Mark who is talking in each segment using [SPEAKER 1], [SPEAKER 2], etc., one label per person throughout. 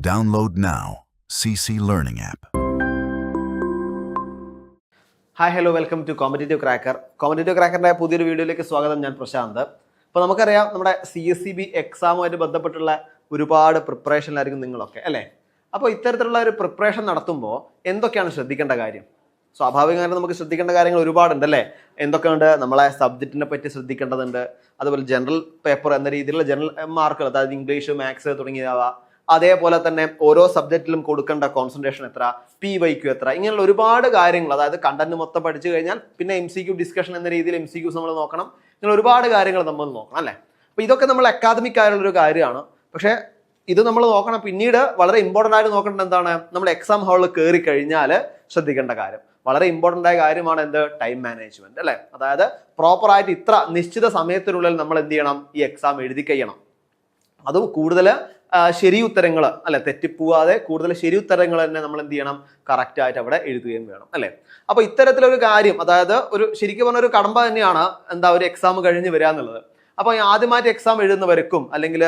[SPEAKER 1] Download now. CC Learning app.
[SPEAKER 2] Hi hello welcome to competitive cracker. കോമ്പറ്റേറ്റീവ് ക്രാക്കറിൻ്റെ പുതിയൊരു വീഡിയോയിലേക്ക് സ്വാഗതം. ഞാൻ പ്രശാന്ത്. അപ്പോൾ നമുക്കറിയാം നമ്മുടെ CSEB എക്സാമുമായിട്ട് ബന്ധപ്പെട്ടുള്ള ഒരുപാട് പ്രിപ്പറേഷനിലായിരിക്കും നിങ്ങളൊക്കെ അല്ലേ. അപ്പോൾ ഇത്തരത്തിലുള്ള ഒരു പ്രിപ്പറേഷൻ നടത്തുമ്പോൾ എന്തൊക്കെയാണ് ശ്രദ്ധിക്കേണ്ട കാര്യം? സ്വാഭാവികമായിട്ട് നമുക്ക് ശ്രദ്ധിക്കേണ്ട കാര്യങ്ങൾ ഒരുപാടുണ്ട് അല്ലേ. എന്തൊക്കെയുണ്ട്? നമ്മളെ സബ്ജക്റ്റിനെ പറ്റി ശ്രദ്ധിക്കേണ്ടതുണ്ട്. അതുപോലെ ജനറൽ പേപ്പർ എന്ന രീതിയിലുള്ള ജനറൽ മാർക്കുകൾ, അതായത് ഇംഗ്ലീഷ്, മാത്സ് തുടങ്ങിയവ. അതേപോലെ തന്നെ ഓരോ സബ്ജക്റ്റിലും കൊടുക്കേണ്ട കോൺസെൻട്രേഷൻ എത്ര, PYQ എത്ര, ഇങ്ങനെയുള്ള ഒരുപാട് കാര്യങ്ങൾ. അതായത് കണ്ടന്റ് മൊത്തം പഠിച്ചു കഴിഞ്ഞാൽ പിന്നെ MCQ ഡിസ്കഷൻ എന്ന രീതിയിൽ MCQs നമ്മൾ നോക്കണം. ഇങ്ങനെ ഒരുപാട് കാര്യങ്ങൾ നമ്മൾ നോക്കണം അല്ലേ. അപ്പോൾ ഇതൊക്കെ നമ്മൾ അക്കാദമിക് ആയിട്ടുള്ളൊരു കാര്യമാണ്. പക്ഷേ ഇത് നമ്മൾ നോക്കണം. പിന്നീട് വളരെ ഇമ്പോർട്ടൻ്റ് ആയിട്ട് നോക്കേണ്ടത് എന്താണ്? നമ്മൾ എക്സാം ഹാളിൽ കയറി കഴിഞ്ഞാൽ ശ്രദ്ധിക്കേണ്ട കാര്യം, വളരെ ഇമ്പോർട്ടൻ്റ് ആയ കാര്യമാണ് എന്ത്? ടൈം മാനേജ്മെന്റ് അല്ലേ. അതായത് പ്രോപ്പറായിട്ട് ഇത്ര നിശ്ചിത സമയത്തിനുള്ളിൽ നമ്മൾ എന്ത് ചെയ്യണം? ഈ എക്സാം എഴുതി കഴിയണം. അതും കൂടുതൽ ശരി ഉത്തരങ്ങൾ അല്ലെ, തെറ്റിപ്പോവാതെ കൂടുതൽ ശരി ഉത്തരങ്ങൾ തന്നെ നമ്മൾ എന്ത് ചെയ്യണം? കറക്റ്റ് ആയിട്ട് അവിടെ എഴുതുകയും വേണം അല്ലെ. അപ്പൊ ഇത്തരത്തിലൊരു കാര്യം, അതായത് ഒരു ശരിക്കും പറഞ്ഞ ഒരു കടമ്പ തന്നെയാണ് എന്താ ഒരു എക്സാം കഴിഞ്ഞ് വരിക എന്നുള്ളത്. അപ്പൊ ആദ്യമായിട്ട് എക്സാം എഴുതുന്നവർക്കും അല്ലെങ്കിൽ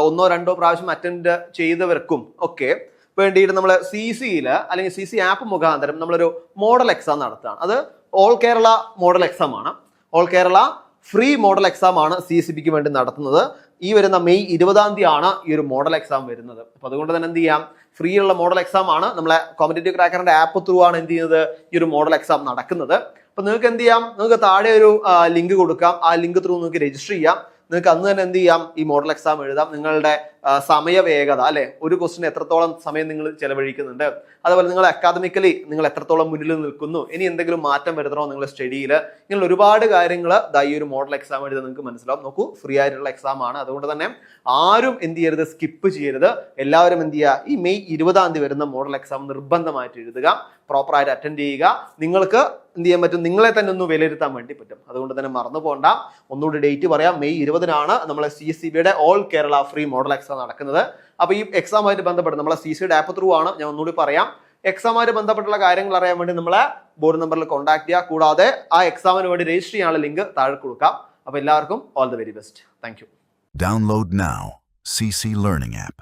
[SPEAKER 2] ഒന്നോ രണ്ടോ പ്രാവശ്യം അറ്റൻഡ് ചെയ്തവർക്കും ഒക്കെ വേണ്ടിയിട്ട് നമ്മൾ CCയിൽ അല്ലെങ്കിൽ CC ആപ്പ് മുഖാന്തരം നമ്മളൊരു മോഡൽ എക്സാം നടത്തുകയാണ്. അത് ഓൾ കേരള മോഡൽ എക്സാം ആണ്. All Kerala free model exam ആണ് CSEBക്ക് വേണ്ടി നടത്തുന്നത്. ഈ വരുന്ന മെയ് 20-ാം തീയതി ആണ് ഈ ഒരു മോഡൽ എക്സാം വരുന്നത്. അപ്പൊ അതുകൊണ്ട് തന്നെ എന്ത് ചെയ്യാം? ഫ്രീ ഉള്ള മോഡൽ എക്സാം ആണ്. നമ്മളെ കോമ്പറ്റേറ്റീവ് ക്രാക്കറിന്റെ ആപ്പ് ത്രൂ ആണ് എന്ത് ചെയ്യുന്നത്? ഈ ഒരു മോഡൽ എക്സാം നടക്കുന്നത്. അപ്പൊ നിങ്ങൾക്ക് എന്ത് ചെയ്യാം? നിങ്ങൾക്ക് താഴെ ഒരു ലിങ്ക് കൊടുക്കാം. ആ ലിങ്ക് ത്രൂ നിങ്ങൾക്ക് രജിസ്റ്റർ ചെയ്യാം. നിങ്ങൾക്ക് അന്ന് തന്നെ എന്ത് ചെയ്യാം? ഈ മോഡൽ എക്സാം എഴുതാം. നിങ്ങളുടെ സമയവേഗത അല്ലെ, ഒരു ക്വസ്റ്റിന് എത്രത്തോളം സമയം നിങ്ങൾ ചെലവഴിക്കുന്നുണ്ട്, അതുപോലെ നിങ്ങൾ അക്കാദമിക്കലി നിങ്ങൾ എത്രത്തോളം മുന്നിൽ നിൽക്കുന്നു, ഇനി എന്തെങ്കിലും മാറ്റം വരുത്തണോ നിങ്ങളുടെ സ്റ്റഡിയിൽ, ഇങ്ങനെ ഒരുപാട് കാര്യങ്ങൾ ഈ ഒരു മോഡൽ എക്സാം എഴുതാൻ നിങ്ങൾക്ക് മനസ്സിലാവും. നോക്കൂ, ഫ്രീ ആയിട്ടുള്ള എക്സാം ആണ്. അതുകൊണ്ട് തന്നെ ആരും എന്ത് ചെയ്യരുത്? സ്കിപ്പ് ചെയ്യരുത്. എല്ലാവരും എന്ത് ചെയ്യുക? ഈ മെയ് 20-ാം തീയതി വരുന്ന മോഡൽ എക്സാം നിർബന്ധമായിട്ട് എഴുതുക, പ്രോപ്പറായിട്ട് അറ്റൻഡ് ചെയ്യുക. നിങ്ങൾക്ക് എന്ത് ചെയ്യാൻ പറ്റും? നിങ്ങളെ തന്നെ ഒന്ന് വിലയിരുത്താൻ വേണ്ടി പറ്റും. അതുകൊണ്ട് തന്നെ മറന്നു പോകണ്ട. ഒന്നുകൂടി ഡേറ്റ് പറയാം. മെയ് 20-നാണ് നമ്മളെ CSEBയുടെ all Kerala free model exam നടക്കുന്നത്. അപ്പൊ ഈ എക്സാമുമായിട്ട് ബന്ധപ്പെട്ട് നമ്മളെ CCയുടെ ആപ്പ് ത്രൂ ആണ്. ഞാൻ ഒന്നുകൂടി പറയാം. എക്സാമുമായിട്ട് ബന്ധപ്പെട്ടുള്ള കാര്യങ്ങൾ അറിയാൻ വേണ്ടി നമ്മളെ ബോർഡ് നമ്പറിൽ കോൺടാക്ട് ചെയ്യുക. കൂടാതെ ആ എക്സാമിന് വേണ്ടി രജിസ്റ്റർ ചെയ്യാനുള്ള ലിങ്ക് താഴെ കൊടുക്കാം. അപ്പൊ എല്ലാവർക്കും all the very best. Thank you.
[SPEAKER 1] Download now. CC Learning app.